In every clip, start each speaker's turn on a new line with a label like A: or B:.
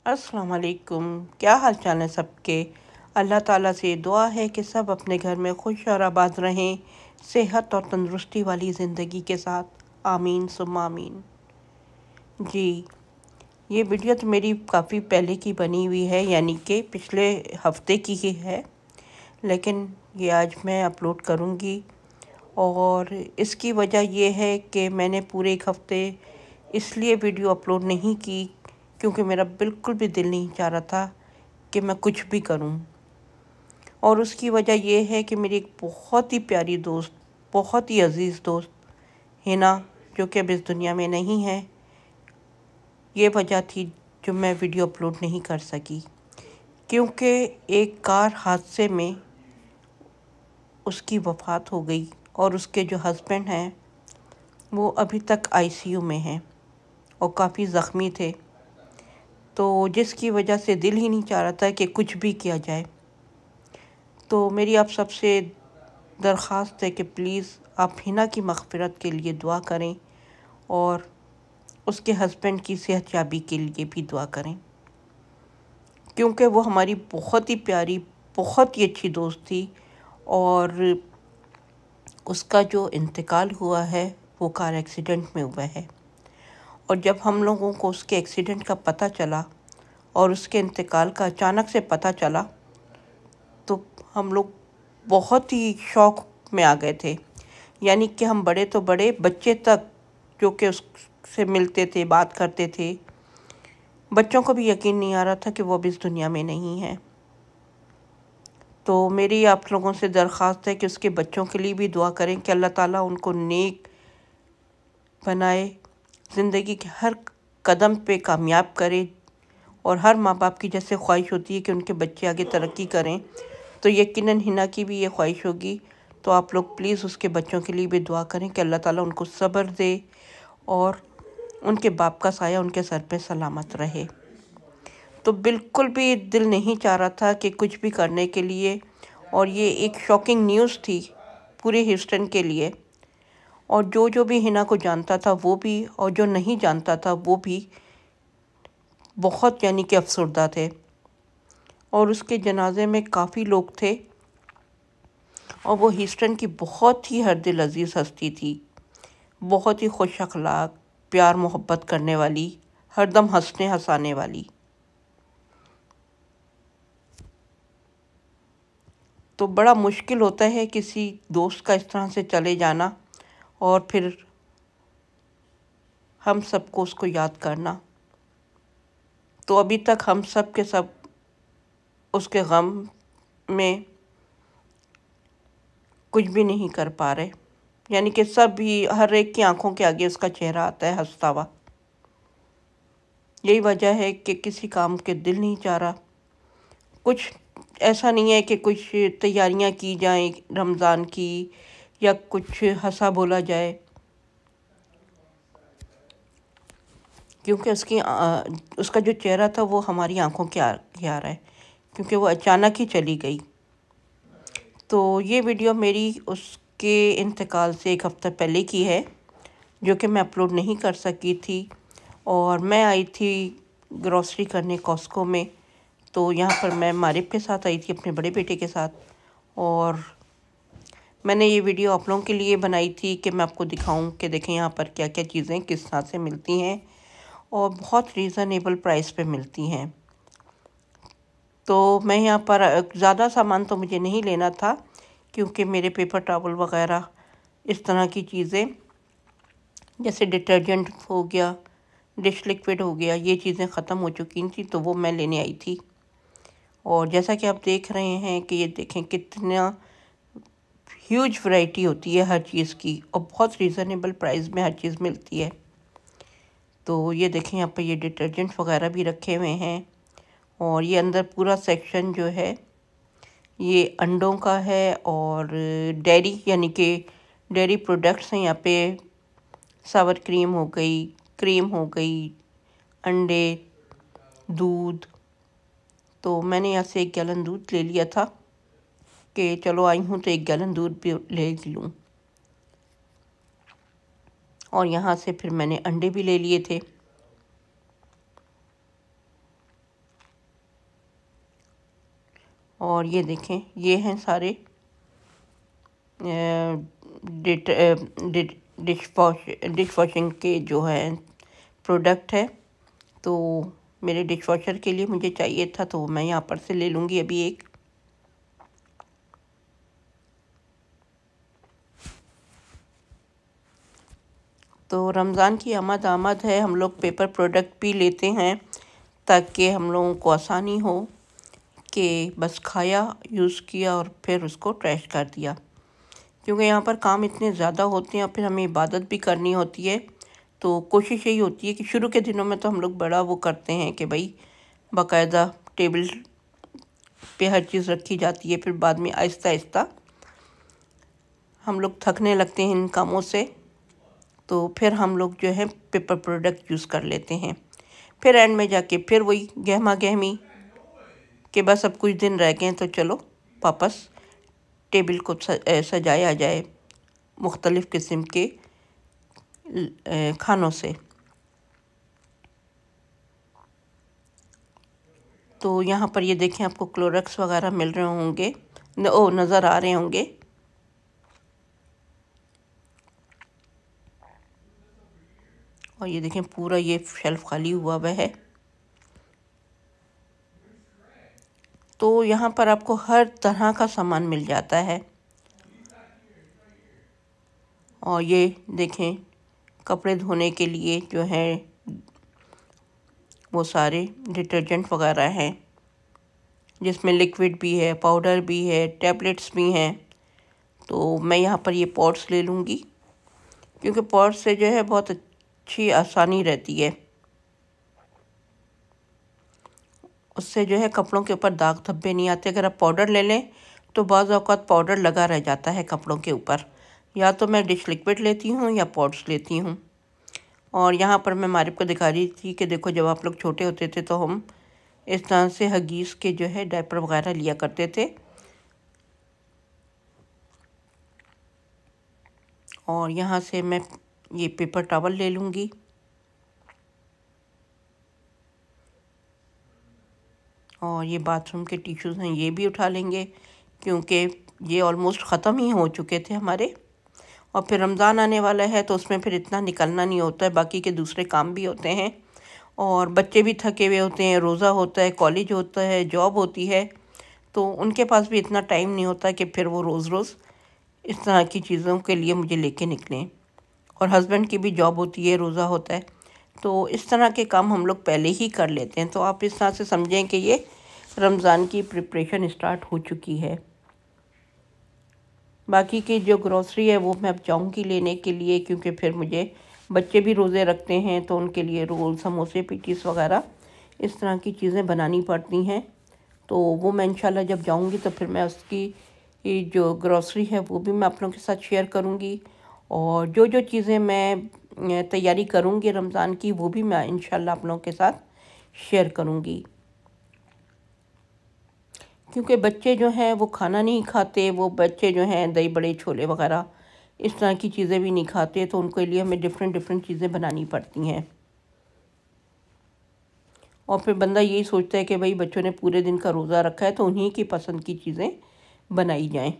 A: अस्सलाम वालेकुम। क्या हाल चाल है सबके। अल्लाह ताला से दुआ है कि सब अपने घर में खुश और आबाद रहें, सेहत और तंदुरुस्ती वाली ज़िंदगी के साथ। आमीन सुम्मा आमीन। जी, ये वीडियो तो मेरी काफ़ी पहले की बनी हुई है, यानी कि पिछले हफ्ते की ही है, लेकिन ये आज मैं अपलोड करूँगी। और इसकी वजह ये है कि मैंने पूरे एक हफ्ते इसलिए वीडियो अपलोड नहीं की क्योंकि मेरा बिल्कुल भी दिल नहीं चाह रहा था कि मैं कुछ भी करूं। और उसकी वजह ये है कि मेरी एक बहुत ही प्यारी दोस्त, बहुत ही अज़ीज़ दोस्त हिना, जो कि अब इस दुनिया में नहीं है, ये वजह थी जो मैं वीडियो अपलोड नहीं कर सकी। क्योंकि एक कार हादसे में उसकी वफ़ात हो गई और उसके जो हस्बैंड हैं वो अभी तक आईसीयू में हैं और काफ़ी ज़ख्मी थे। तो जिसकी वजह से दिल ही नहीं चाह रहा था कि कुछ भी किया जाए। तो मेरी आप सबसे दरख्वास्त है कि प्लीज़ आप हिना की मग़फ़िरत के लिए दुआ करें और उसके हस्बैंड की सेहतयाबी के लिए भी दुआ करें, क्योंकि वो हमारी बहुत ही प्यारी, बहुत ही अच्छी दोस्त थी। और उसका जो इंतकाल हुआ है वो कार एक्सीडेंट में हुआ है। और जब हम लोगों को उसके एक्सीडेंट का पता चला और उसके इंतकाल का अचानक से पता चला तो हम लोग बहुत ही शौक में आ गए थे। यानी कि हम बड़े तो बड़े, बच्चे तक जो कि उससे मिलते थे, बात करते थे, बच्चों को भी यकीन नहीं आ रहा था कि वो अब इस दुनिया में नहीं है। तो मेरी आप लोगों से दरख्वास्त है कि उसके बच्चों के लिए भी दुआ करें कि अल्लाह ताला उनको नेक बनाए, ज़िंदगी के हर कदम पे कामयाब करे। और हर माँ बाप की जैसे ख्वाहिश होती है कि उनके बच्चे आगे तरक्की करें, तो यकीनन हिना की भी ये ख्वाहिश होगी। तो आप लोग प्लीज़ उसके बच्चों के लिए भी दुआ करें कि अल्लाह ताला उनको सब्र दे और उनके बाप का साया उनके सर पे सलामत रहे। तो बिल्कुल भी दिल नहीं चाह रहा था कि कुछ भी करने के लिए। और ये एक शॉकिंग न्यूज़ थी पूरे ह्यूस्टन के लिए। और जो भी हिना को जानता था वो भी, और जो नहीं जानता था वो भी बहुत, यानी कि अफसरदा थे। और उसके जनाजे में काफ़ी लोग थे और वो ह्यूस्टन की बहुत ही हरदिल अजीज़ हस्ती थी, बहुत ही खुश अखलाक, प्यार मोहब्बत करने वाली, हरदम हंसने हंसाने वाली। तो बड़ा मुश्किल होता है किसी दोस्त का इस तरह से चले जाना और फिर हम सबको उसको याद करना। तो अभी तक हम सब के सब उसके गम में कुछ भी नहीं कर पा रहे, यानी कि सब भी, हर एक की आंखों के आगे उसका चेहरा आता है हंसता हुआ। यही वजह है कि किसी काम के दिल नहीं चाह रहा। कुछ ऐसा नहीं है कि कुछ तैयारियां की जाएं रमज़ान की या कुछ हंसा बोला जाए, क्योंकि उसका जो चेहरा था वो हमारी आंखों के आगे आ रहा है, क्योंकि वो अचानक ही चली गई। तो ये वीडियो मेरी उसके इंतकाल से एक हफ़्ता पहले की है, जो कि मैं अपलोड नहीं कर सकी थी। और मैं आई थी ग्रॉसरी करने कॉस्को में। तो यहाँ पर मैं मारिब के साथ आई थी, अपने बड़े बेटे के साथ। और मैंने ये वीडियो आप लोगों के लिए बनाई थी कि मैं आपको दिखाऊं कि देखें यहाँ पर क्या क्या चीज़ें किस तरह से मिलती हैं और बहुत रीज़नेबल प्राइस पे मिलती हैं। तो मैं यहाँ पर ज़्यादा सामान तो मुझे नहीं लेना था, क्योंकि मेरे पेपर टॉवल वगैरह इस तरह की चीज़ें, जैसे डिटर्जेंट हो गया, डिश लिक्विड हो गया, ये चीज़ें ख़त्म हो चुकी थी, तो वो मैं लेने आई थी। और जैसा कि आप देख रहे हैं कि ये देखें कितना ह्यूज वैरायटी होती है हर चीज़ की, और बहुत रीज़नेबल प्राइस में हर चीज़ मिलती है। तो ये देखें यहाँ पर ये डिटर्जेंट वगैरह भी रखे हुए हैं। और ये अंदर पूरा सेक्शन जो है ये अंडों का है और डेयरी, यानी कि डेयरी प्रोडक्ट्स हैं यहाँ पे। सावर क्रीम हो गई, क्रीम हो गई, अंडे, दूध। तो मैंने यहाँ से 1 गैलन दूध ले लिया था कि चलो आई हूँ तो 1 गैलन दूध भी ले लूँ। और यहाँ से फिर मैंने अंडे भी ले लिए थे। और ये देखें, ये हैं सारे डिश वॉशिंग के जो है प्रोडक्ट है। तो मेरे डिश वॉशर के लिए मुझे चाहिए था, तो मैं यहाँ पर से ले लूँगी अभी एक। तो रमज़ान की आमद है, हम लोग पेपर प्रोडक्ट भी लेते हैं ताकि हम लोगों को आसानी हो कि बस खाया, यूज़ किया और फिर उसको ट्रैश कर दिया। क्योंकि यहाँ पर काम इतने ज़्यादा होते हैं और फिर हमें इबादत भी करनी होती है। तो कोशिश यही होती है कि शुरू के दिनों में तो हम लोग बड़ा वो करते हैं कि भाई बाकायदा टेबल पे हर चीज़ रखी जाती है। फिर बाद में आहिस्ता आहिस्ता हम लोग थकने लगते हैं इन कामों से, तो फिर हम लोग जो है पेपर प्रोडक्ट यूज़ कर लेते हैं। फिर एंड में जाके फिर वही गहमा गहमी कि बस अब कुछ दिन रह गए हैं तो चलो वापस टेबल को सजाया जाए मुख्तलिफ़ किस्म के खानों से। तो यहाँ पर ये देखें, आपको क्लोरक्स वगैरह मिल रहे होंगे, नज़र आ रहे होंगे। और ये देखें पूरा ये शेल्फ खाली हुआ हुआ है। तो यहाँ पर आपको हर तरह का सामान मिल जाता है। और ये देखें कपड़े धोने के लिए जो है वो सारे डिटर्जेंट वगैरह हैं, जिसमें लिक्विड भी है, पाउडर भी है, टैबलेट्स भी हैं। तो मैं यहाँ पर ये पॉट्स ले लूँगी, क्योंकि पॉट्स से जो है बहुत अच्छी आसानी रहती है। उससे जो है कपड़ों के ऊपर दाग धब्बे नहीं आते। अगर आप पाउडर ले लें तो बाज़ औक़ात पाउडर लगा रह जाता है कपड़ों के ऊपर। या तो मैं डिश लिक्विड लेती हूँ या पॉट्स लेती हूँ। और यहाँ पर मैं मारिफ को दिखा रही थी कि देखो, जब आप लोग छोटे होते थे तो हम इस तरह से हगीज़ के जो है डायपर वगैरह लिया करते थे। और यहाँ से मैं ये पेपर टॉवल ले लूँगी। और ये बाथरूम के टिश्यूज़ हैं, ये भी उठा लेंगे, क्योंकि ये ऑलमोस्ट ख़त्म ही हो चुके थे हमारे। और फिर रमज़ान आने वाला है तो उसमें फिर इतना निकलना नहीं होता है, बाकी के दूसरे काम भी होते हैं। और बच्चे भी थके हुए होते हैं, रोज़ा होता है, कॉलेज होता है, जॉब होती है, तो उनके पास भी इतना टाइम नहीं होता कि फिर वो रोज़ रोज़ इस तरह की चीज़ों के लिए मुझे लेके निकलें। और हस्बैंड की भी जॉब होती है, रोज़ा होता है, तो इस तरह के काम हम लोग पहले ही कर लेते हैं। तो आप इस तरह से समझें कि ये रमज़ान की प्रिपरेशन स्टार्ट हो चुकी है। बाकी की जो ग्रॉसरी है वो मैं अब जाऊँगी लेने के लिए, क्योंकि फिर मुझे बच्चे भी रोज़े रखते हैं तो उनके लिए रोल, समोसे, पेटीज़ वगैरह इस तरह की चीज़ें बनानी पड़ती हैं। तो वो मैं इंशाल्लाह जब जाऊँगी तो फिर मैं उसकी ये जो ग्रॉसरी है वो भी मैं आप लोगों के साथ शेयर करूँगी। और जो जो चीज़ें मैं तैयारी करूँगी रमज़ान की, वो भी मैं इंशाल्लाह आप लोगों के साथ शेयर करूँगी। क्योंकि बच्चे जो हैं वो खाना नहीं खाते, वो बच्चे जो हैं दही बड़े, छोले वगैरह इस तरह की चीज़ें भी नहीं खाते, तो उनके लिए हमें डिफरेंट डिफरेंट चीज़ें बनानी पड़ती हैं। और फिर बंदा यही सोचता है कि भाई बच्चों ने पूरे दिन का रोज़ा रखा है तो उन्हीं की पसंद की चीज़ें बनाई जाएं।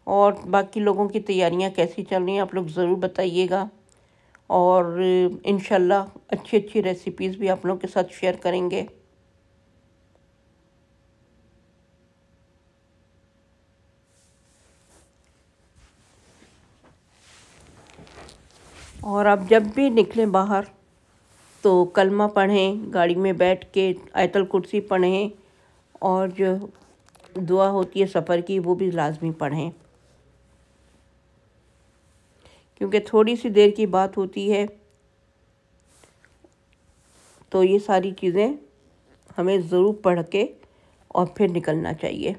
A: और बाकी लोगों की तैयारियां कैसी चल रही हैं आप लोग ज़रूर बताइएगा। और इंशाल्लाह अच्छी अच्छी रेसिपीज़ भी आप लोगों के साथ शेयर करेंगे। और आप जब भी निकलें बाहर तो कलमा पढ़ें, गाड़ी में बैठ के आयतल कुर्सी पढ़ें, और जो दुआ होती है सफ़र की वो भी लाजमी पढ़ें, क्योंकि थोड़ी सी देर की बात होती है। तो ये सारी चीज़ें हमें ज़रूर पढ़ के और फिर निकलना चाहिए।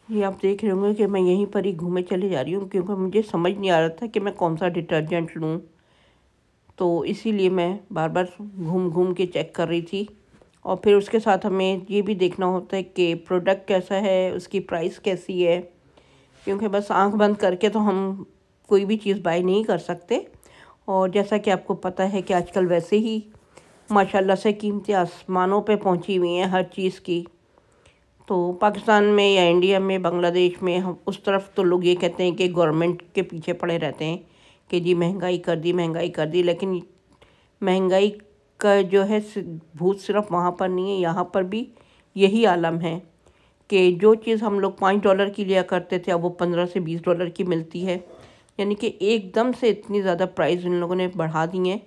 A: ये आप देख रहे होंगे कि मैं यहीं पर ही घूमे चले जा रही हूँ, क्योंकि मुझे समझ नहीं आ रहा था कि मैं कौन सा डिटर्जेंट लूँ। तो इसीलिए मैं बार बार घूम घूम के चेक कर रही थी। और फिर उसके साथ हमें ये भी देखना होता है कि प्रोडक्ट कैसा है, उसकी प्राइस कैसी है, क्योंकि बस आंख बंद करके तो हम कोई भी चीज़ बाय नहीं कर सकते। और जैसा कि आपको पता है कि आजकल वैसे ही माशाल्लाह से कीमतें आसमानों पे पहुंची हुई हैं हर चीज़ की। तो पाकिस्तान में या इंडिया में, बांग्लादेश में, हम उस तरफ तो लोग ये कहते हैं कि गवर्नमेंट के पीछे पड़े रहते हैं कि जी महंगाई कर दी, महंगाई कर दी। लेकिन महंगाई का जो है भूत सिर्फ वहाँ पर नहीं है, यहाँ पर भी यही आलम है कि जो चीज़ हम लोग $5 की लिया करते थे, अब वो $15 से $20 की मिलती है। यानी कि एकदम से इतनी ज़्यादा प्राइस इन लोगों ने बढ़ा दी हैं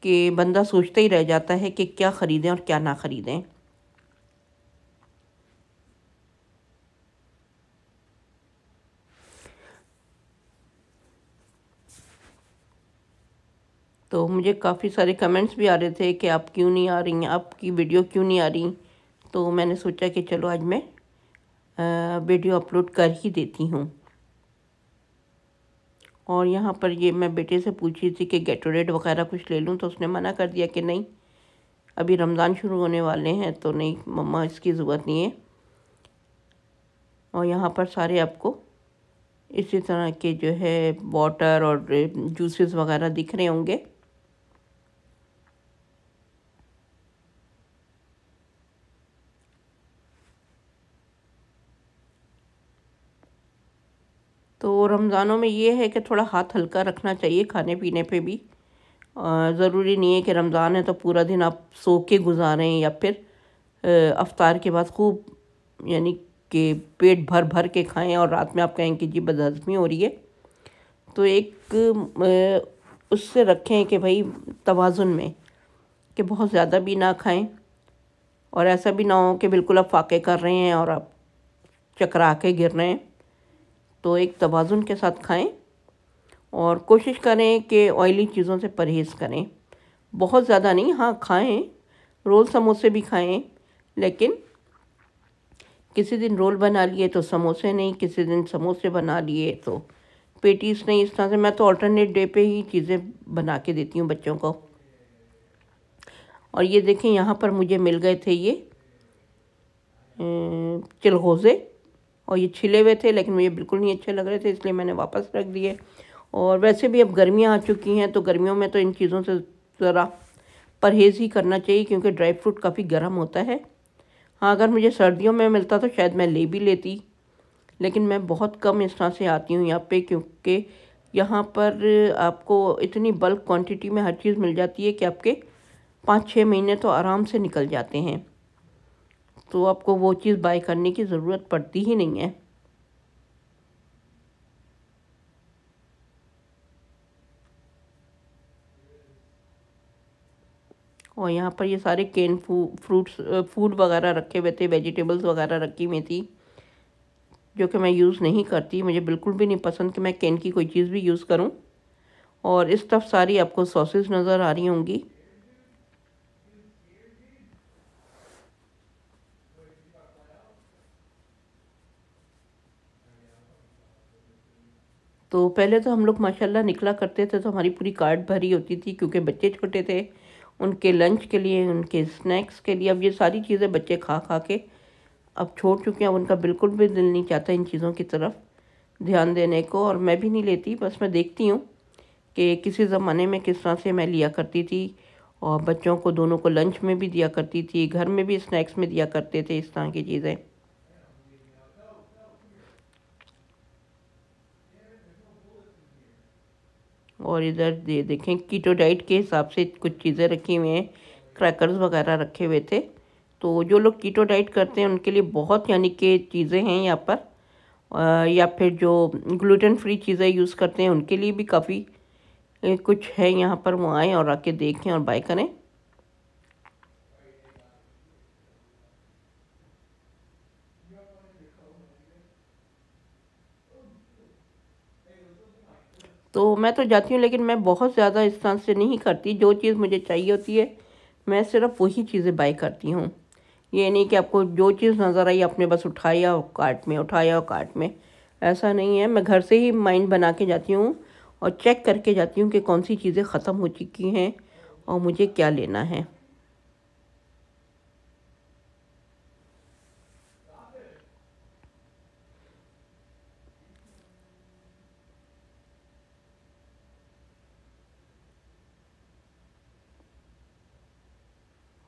A: कि बंदा सोचता ही रह जाता है कि क्या ख़रीदें और क्या ना ख़रीदें। तो मुझे काफ़ी सारे कमेंट्स भी आ रहे थे कि आप क्यों नहीं आ रही हैं, आपकी वीडियो क्यों नहीं आ रही। तो मैंने सोचा कि चलो आज मैं वीडियो अपलोड कर ही देती हूँ। और यहाँ पर ये मैं बेटे से पूछी थी कि गैटोरेड वगैरह कुछ ले लूँ, तो उसने मना कर दिया कि नहीं, अभी रमज़ान शुरू होने वाले हैं तो नहीं मम्मा, इसकी ज़रूरत नहीं है। और यहाँ पर सारे आपको इसी तरह के जो है वाटर और जूसेस वगैरह दिख रहे होंगे। तो रमज़ानों में ये है कि थोड़ा हाथ हल्का रखना चाहिए खाने पीने पे भी। ज़रूरी नहीं है कि रमज़ान है तो पूरा दिन आप सो के गुजारें या फिर अफ्तार के बाद खूब यानी कि पेट भर भर के खाएं और रात में आप कहें कि जी बदहज़मी हो रही है। तो एक उससे रखें कि भाई तवाज़ुन में, कि बहुत ज़्यादा भी ना खाएं और ऐसा भी ना हो कि बिल्कुल आप फाके कर रहे हैं और आप चकरा के गिर रहे हैं। तो एक तवाज़ुन के साथ खाएं और कोशिश करें कि ऑयली चीज़ों से परहेज़ करें। बहुत ज़्यादा नहीं, हाँ खाएं, रोल समोसे भी खाएं, लेकिन किसी दिन रोल बना लिए तो समोसे नहीं, किसी दिन समोसे बना लिए तो पेटीज नहीं। इस तरह से मैं तो अल्टरनेट डे पे ही चीज़ें बना के देती हूँ बच्चों को। और ये देखें यहाँ पर मुझे मिल गए थे ये चिलगोज़े, और ये छिले हुए थे लेकिन मुझे बिल्कुल नहीं अच्छे लग रहे थे, इसलिए मैंने वापस रख दिए। और वैसे भी अब गर्मियाँ आ चुकी हैं तो गर्मियों में तो इन चीज़ों से ज़रा परहेज़ ही करना चाहिए, क्योंकि ड्राई फ्रूट काफ़ी गर्म होता है। हाँ, अगर मुझे सर्दियों में मिलता तो शायद मैं ले भी लेती, लेकिन मैं बहुत कम इस तरह से आती हूँ यहाँ पे, क्योंकि यहाँ पर आपको इतनी बल्क क्वांटिटी में हर चीज़ मिल जाती है कि आपके 5-6 महीने तो आराम से निकल जाते हैं। तो आपको वो चीज़ बाय करने की ज़रूरत पड़ती ही नहीं है। और यहाँ पर ये सारे केन फूड वगैरह रखे हुए थे, वेजिटेबल्स वगैरह रखी हुई थी, जो कि मैं यूज़ नहीं करती। मुझे बिल्कुल भी नहीं पसंद कि मैं केन की कोई चीज़ भी यूज़ करूँ। और इस तरफ सारी आपको सॉसेस नज़र आ रही होंगी। तो पहले तो हम लोग माशाल्लाह निकला करते थे तो हमारी पूरी कार्ट भरी होती थी, क्योंकि बच्चे छोटे थे, उनके लंच के लिए, उनके स्नैक्स के लिए। अब ये सारी चीज़ें बच्चे खा खा के अब छोड़ चुके हैं, अब उनका बिल्कुल भी दिल नहीं चाहता इन चीज़ों की तरफ ध्यान देने को। और मैं भी नहीं लेती, बस मैं देखती हूँ कि किसी ज़माने में किस तरह से मैं लिया करती थी और बच्चों को दोनों को लंच में भी दिया करती थी, घर में भी स्नैक्स में दिया करते थे इस तरह की चीज़ें। और इधर ये देखें कीटो डाइट के हिसाब से कुछ चीज़ें रखी हुई हैं, क्रैकर्स वगैरह रखे हुए थे। तो जो लोग कीटो डाइट करते हैं उनके लिए बहुत यानी कि चीज़ें हैं यहाँ पर। या फिर जो ग्लूटेन फ्री चीज़ें यूज़ करते हैं उनके लिए भी काफ़ी कुछ है यहाँ पर। वो आएँ और आके देखें और बाय करें। तो मैं तो जाती हूँ, लेकिन मैं बहुत ज़्यादा इस तरह से नहीं करती। जो चीज़ मुझे चाहिए होती है मैं सिर्फ वही चीज़ें बाय करती हूँ। ये नहीं कि आपको जो चीज़ नज़र आई आपने बस उठाया और कार्ट में, उठाया और कार्ट में, ऐसा नहीं है। मैं घर से ही माइंड बना के जाती हूँ और चेक करके जाती हूँ कि कौन सी चीज़ें ख़त्म हो चुकी हैं और मुझे क्या लेना है।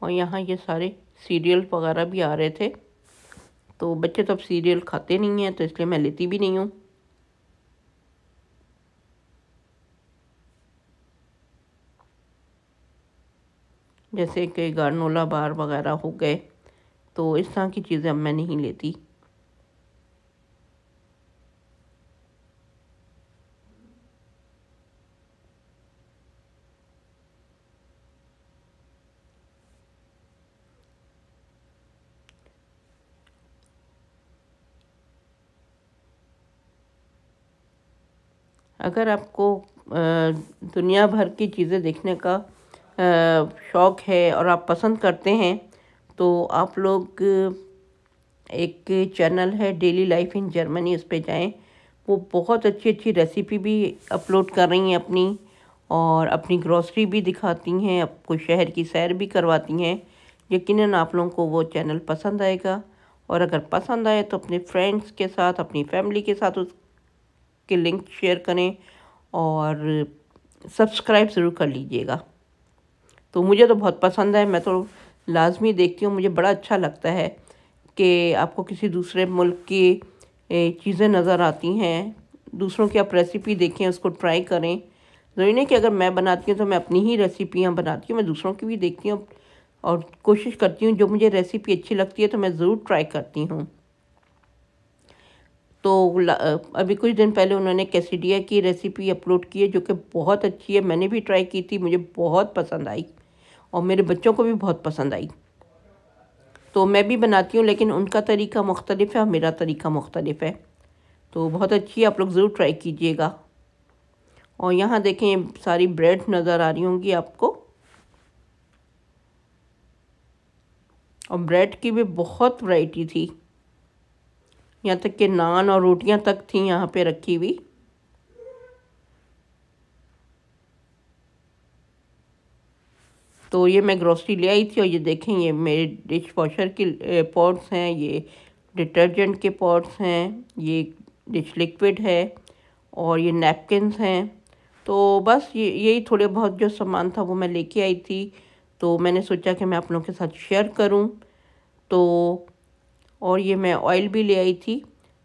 A: और यहाँ ये सारे सीरियल वगैरह भी आ रहे थे, तो बच्चे तो अब सीरियल खाते नहीं हैं, तो इसलिए मैं लेती भी नहीं हूँ। जैसे कि गार्नोला बार वगैरह हो गए, तो इस तरह की चीज़ें अब मैं नहीं लेती। अगर आपको दुनिया भर की चीज़ें देखने का शौक़ है और आप पसंद करते हैं, तो आप लोग एक चैनल है डेली लाइफ इन जर्मनी, उस पे जाएं। वो बहुत अच्छी अच्छी रेसिपी भी अपलोड कर रही हैं अपनी, और अपनी ग्रॉसरी भी दिखाती हैं, आपको शहर की सैर भी करवाती हैं। यकीनन आप लोगों को वो चैनल पसंद आएगा, और अगर पसंद आए तो अपने फ्रेंड्स के साथ, अपनी फैमिली के साथ उसके लिंक शेयर करें और सब्सक्राइब ज़रूर कर लीजिएगा। तो मुझे तो बहुत पसंद है, मैं तो लाजमी देखती हूँ। मुझे बड़ा अच्छा लगता है कि आपको किसी दूसरे मुल्क की चीज़ें नज़र आती हैं, दूसरों की आप रेसिपी देखें, उसको ट्राई करें। ज़रूरी नहीं कि अगर मैं बनाती हूँ तो मैं अपनी ही रेसिपियाँ बनाती हूँ, मैं दूसरों की भी देखती हूँ और कोशिश करती हूँ जो मुझे रेसिपी अच्छी लगती है तो मैं ज़रूर ट्राई करती हूँ। तो अभी कुछ दिन पहले उन्होंने कैसिडिया की रेसिपी अपलोड की है, जो कि बहुत अच्छी है। मैंने भी ट्राई की थी, मुझे बहुत पसंद आई और मेरे बच्चों को भी बहुत पसंद आई। तो मैं भी बनाती हूँ, लेकिन उनका तरीका मुख्तलिफ है और मेरा तरीका मुख्तलिफ है। तो बहुत अच्छी है, आप लोग ज़रूर ट्राई कीजिएगा। और यहाँ देखें सारी ब्रेड नज़र आ रही होंगी आपको, और ब्रेड की भी बहुत वैरायटी थी, यहाँ तक कि नान और रोटियां तक थी यहाँ पे रखी हुई। तो ये मैं ग्रोसरी ले आई थी, और ये देखें ये मेरे डिश वॉशर के पॉट्स हैं, ये डिटर्जेंट के पॉट्स हैं, ये डिश लिक्विड है, और ये नैपकिन्स हैं। तो बस यही थोड़े बहुत जो सामान था वो मैं लेके आई थी, तो मैंने सोचा कि मैं आप लोगों के साथ शेयर करूं। तो और ये मैं ऑयल भी ले आई थी।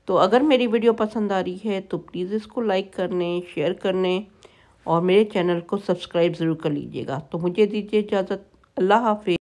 A: तो अगर मेरी वीडियो पसंद आ रही है तो प्लीज़ इसको लाइक करने, शेयर करने और मेरे चैनल को सब्सक्राइब ज़रूर कर लीजिएगा। तो मुझे दीजिए इजाज़त। अल्लाह हाफ़िज़।